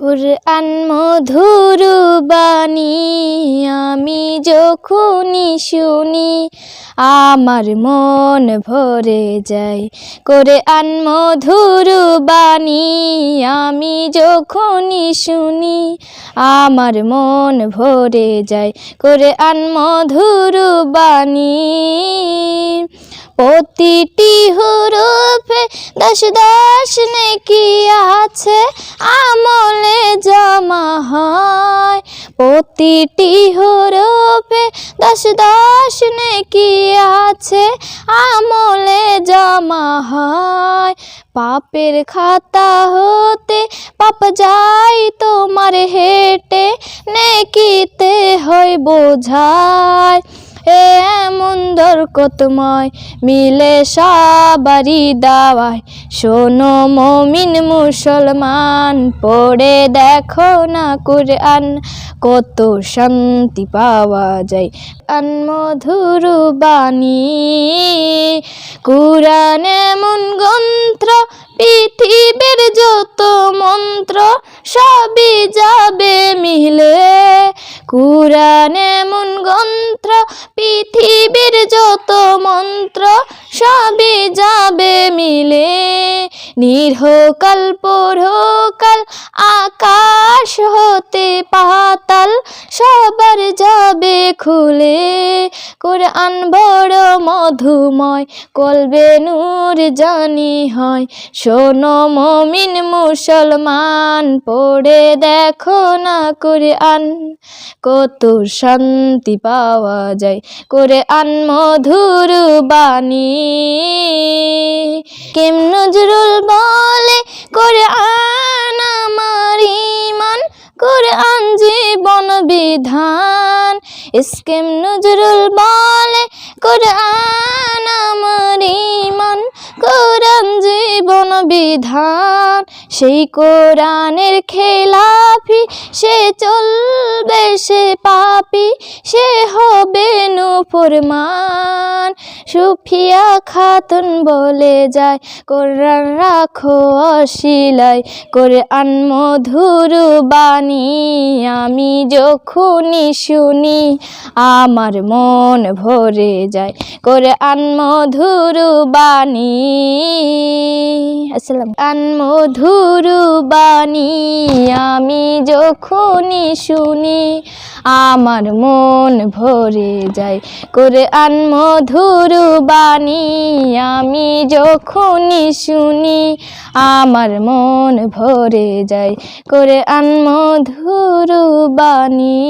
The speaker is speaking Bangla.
কুরআন মধুর বাণী আমি যখনই শুনি আমার মন ভরে যায়। কুরআন মধুর বাণী আমি যখনই শুনি আমার মন ভরে যায়। কুরআন মধুর বাণী প্রতিটি হরফে 10 নেকি আছে আমলে জমা হয়। প্রতিটি হরফে 10 নেকি আছে আমলে জমা হয়। পাপের খাতা হতে পাপ যায় তোমার হেঁটে নেকিতে হয় বোঝায়। এমন বরকতময় মিলে সবারই দাওয়ায়। শোনো মুমিন মুসলমান পড়ে দেখো না কুরআন কত শান্তি পাওয়া যায়। কুরআন মধুর বাণী কুরআন এমন গ্রন্থ পৃথিবীর যত মন্ত্র সবই যাবে মিলে। কুরআন এমন গ্রন্থ পৃথিবীর যত মন্ত্র সবই যাবে মিলে। নির্হকাল পরকাল আকাশ হতে পাতাল সবার যাবে খুলে। কুরআন বড় মধুময় কলবে নূর জানি হয়। শোনো মুমিন মুসলমান পড়ে দেখো না কুরআন কত শান্তি পাওয়া যায়। কুরআন মধুর বাণী কিম নজরুল বলে কুরআন আমার ঈমান কুরআন জীবন বিধান। ইসকিম নজরুল বলে কুরআন আমার ঈমান কুরআন জীবন বিধান। সেই কোরআনের খেলাফি সে চলবে সে পাপী সে হবে নাফরমান। সুফিয়া খাতুন বলে যায় কুরআন রাখো অশিলায়। কুরআন মধুর বাণী আমি যখনই শুনি আমার মন ভরে যায়। কুরআন মধুর বাণী কুরআন মধুর বাণী আমি যখনই শুনি আমার মন ভরে যায়। কুরআন মধুর বাণী আমি যখনই শুনি আমার মন ভরে যায়। কুরআন মধুর বাণী।